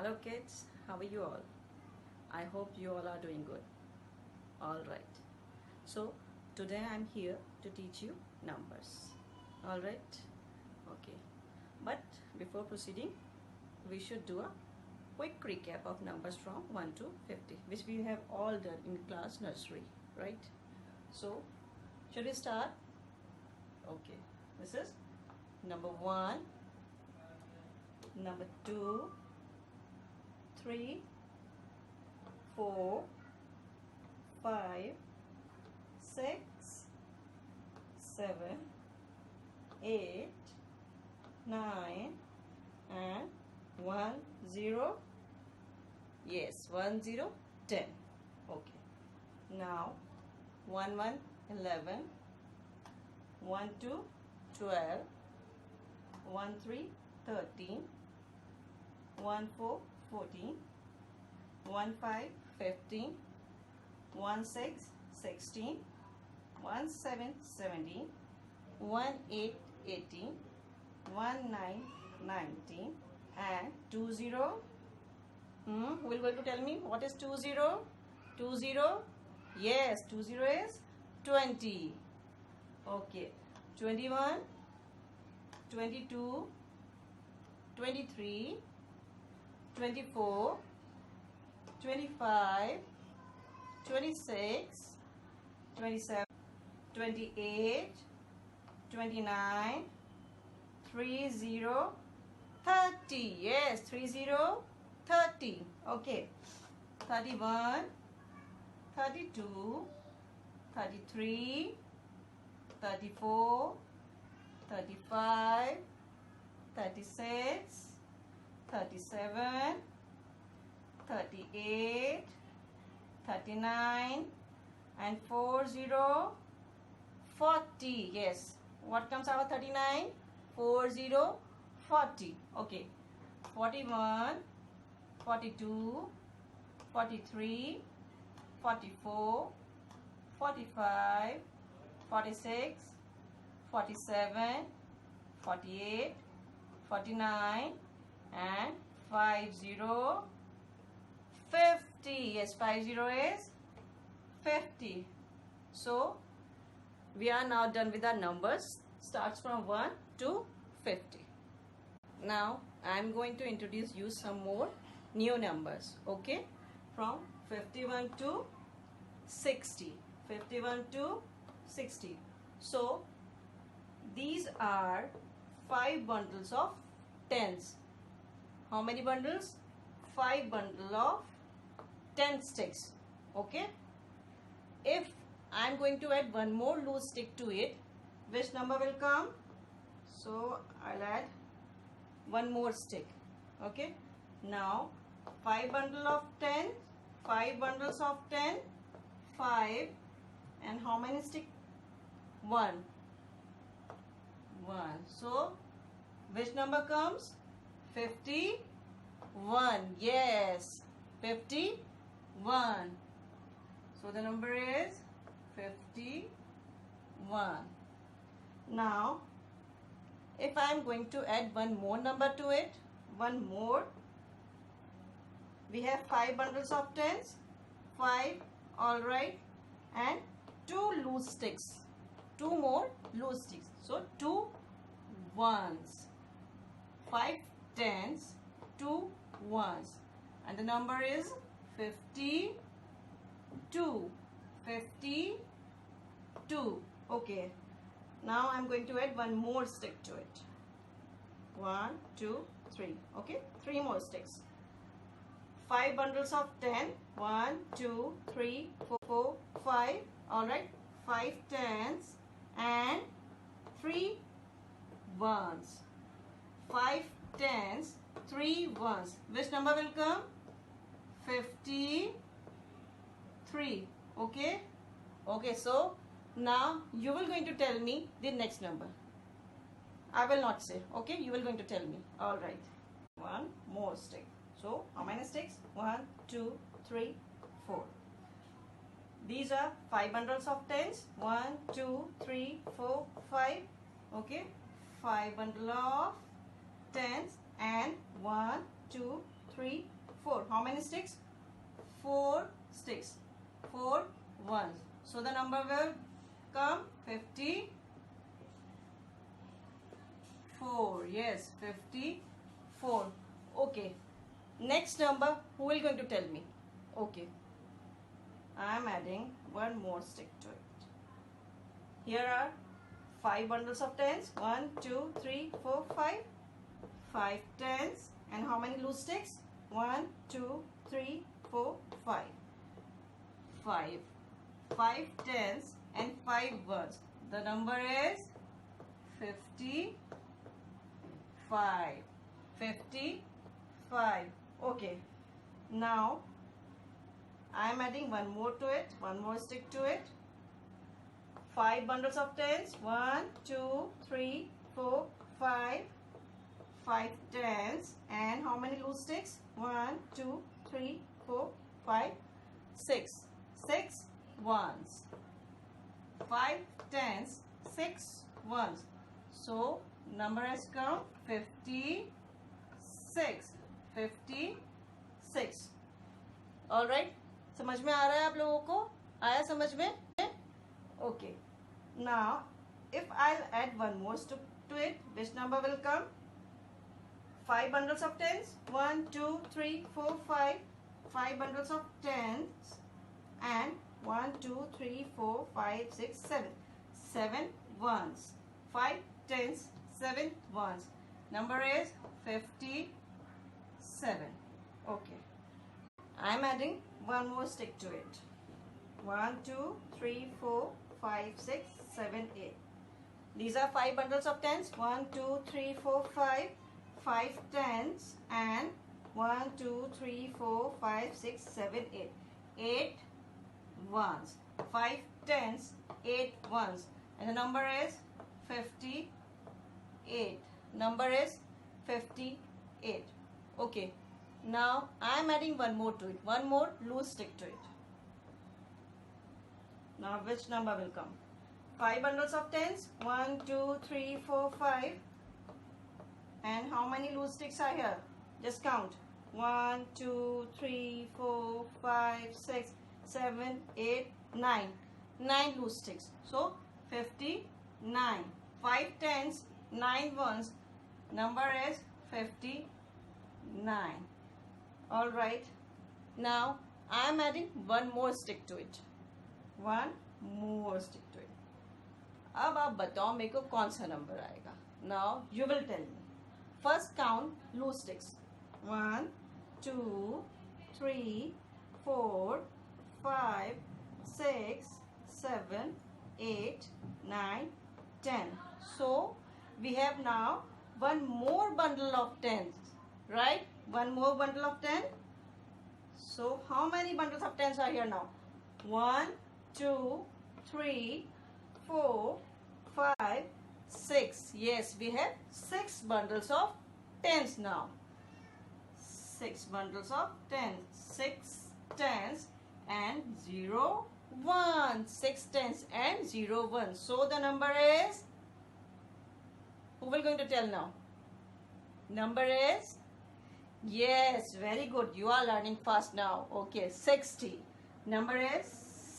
Hello kids, how are you all? I hope you all are doing good. Alright, so today I'm here to teach you numbers. Alright, okay. But before proceeding, we should do a quick recap of numbers from 1 to 50, which we have all done in class nursery, right? So, should we start? Okay, this is number 1, number 2, 3, 4, 5, 6, 7, 8, 9, and 1, 0. Yes, 1, 0, 10. Okay. Now 1, 1, 11, 1, 2, 12, 1, 3, 13, 1, 4, 14, 1, 5, 15, 1, 6, 16, 1, 7, 17, 1, 8, 18, 1, 9, 19, and 2, 0. Who will going to tell me what is 2, 0? 2, 0? Yes, 2, 0 is 20. Okay. 21, 22, 23, 24, 25, 26, 27, 28, 29, 30, 30. Yes, 30, 30. Okay. 31, 32, 33, 34, 35, 36, 37, 38, 39, and 40, 40. Yes. What comes out of 39? 40, 40. Okay. 41, 42, 43, 44, 45, 46, 47, 48, 49, and 50, 50. Yes, 50 is 50. So, we are now done with our numbers. Starts from 1 to 50. Now, I am going to introduce you some more new numbers. Okay? From 51 to 60. 51 to 60. So, these are 5 bundles of tens. How many bundles? 5 bundles of 10 sticks. Okay? If I am going to add one more loose stick to it, which number will come? So, I'll add one more stick. Okay? Now, 5 bundles of 10, 5 bundles of 10, 5, and how many sticks? 1. 1. So, which number comes? 51. Yes, 51. So, the number is 51. Now, if I am going to add one more number to it, one more, we have 5 bundles of tens, 5, alright, and 2 loose sticks, 2 more loose sticks. So, 2 ones, 5 tens, 2 ones, and the number is 52. 52. Okay. Now I am going to add one more stick to it. 1, 2, 3. Okay. 3 more sticks. 5 bundles of 10. 1, 2, 3, 4, 5. Alright. 5 tens and 3 ones. 5 tens, 3 ones. Which number will come? 53. Okay. Okay. So, now you will going to tell me the next number. I will not say. Okay. You will going to tell me. Alright. One more stick. So, how many sticks? 1, 2, 3, 4. These are 5 bundles of tens. 1, 2, 3, 4, 5. Okay. 5 bundle of tens and 1, 2, 3, 4. How many sticks? 4 sticks. 4 ones. So the number will come 54. Yes, 54. Okay. Next number, who will going to tell me? Okay. I am adding one more stick to it. Here are 5 bundles of tens. 1, 2, 3, 4, 5. 5 tens. And how many loose sticks? 1, 2, 3, 4, 5. 5. 5 tens and 5 ones. The number is 55. 55. Okay. Now I am adding one more to it. One more stick to it. 5 bundles of tens. 1, 2, 3, 4, 5. 5 tens. And how many loose sticks? 1, 2, 3, 4, 5, 6. 6 ones. 5 tens, 6 ones. So number has come 56. 56. All right. समझ में आ रहा है आप लोगों को? आया समझ में? Okay. Now, if I'll add one more stick to it, which number will come? 5 bundles of tens. 1, 2, 3, 4, 5. 5 bundles of tens. And 1, 2, 3, 4, 5, 6, 7. 7 ones. 5 tens, 7 ones. Number is 57. Okay. I am adding one more stick to it. 1, 2, 3, 4, 5, 6, 7, 8. These are 5 bundles of tens. 1, 2, 3, 4, 5. 5 tens and 1, 2, 3, 4, 5, 6, 7, 8. 8 ones. 5 tens, 8 ones. And the number is 58. Number is 58. Okay. Now I am adding one more to it. One more loose stick to it. Now which number will come? 5 bundles of tens. 1, 2, 3, 4, 5. And how many loose sticks are here? Just count. 1, 2, 3, 4, 5, 6, 7, 8, 9. 9 loose sticks. So 59. 5 tens, 9 ones. Number is 59. Alright. Now I am adding one more stick to it. One more stick to it. अब आप बताओ मेरे को कौन सा number आएगा. Now you will tell me. First count loose sticks. 1, 2, 3, 4, 5, 6, 7, 8, 9, 10. So we have now one more bundle of tens, right? One more bundle of 10. So how many bundles of tens are here now? 1, 2, 3, 4, 5, 6. Yes, we have 6 bundles of tens now. 6 bundles of tens. 6 tens and 0, 1. 6 tens and 0, 1. So the number is, who will going to tell now? Number is, yes, very good. You are learning fast now. Okay, 60. Number is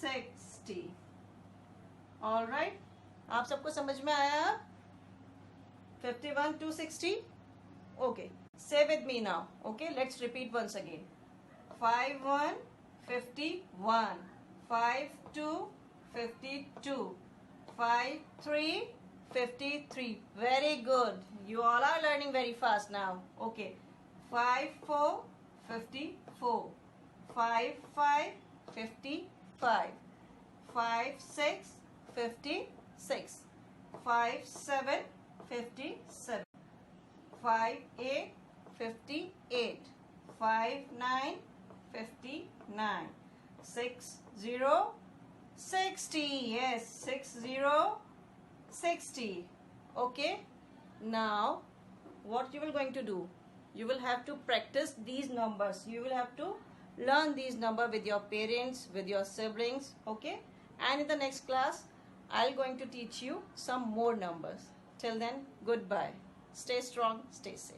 60. All right. आप सबको समझ में आया? 51 to 60. Okay. Say with me now. Okay. Let's repeat once again. 5 1 51. 5 2 52. 5 3 53. Very good. You all are learning very fast now. Okay. 5 4 54. 5 5 55. 5 6 56. 5 7 57. 5 8 58. 5 9 59. 6 0 60. Yes, 6 0 60. Okay. Now what you will going to do? You will have to practice these numbers. You will have to learn these numbers with your parents, with your siblings. Okay. And in the next class, I'll going to teach you some more numbers. Till then, goodbye. Stay strong, stay safe.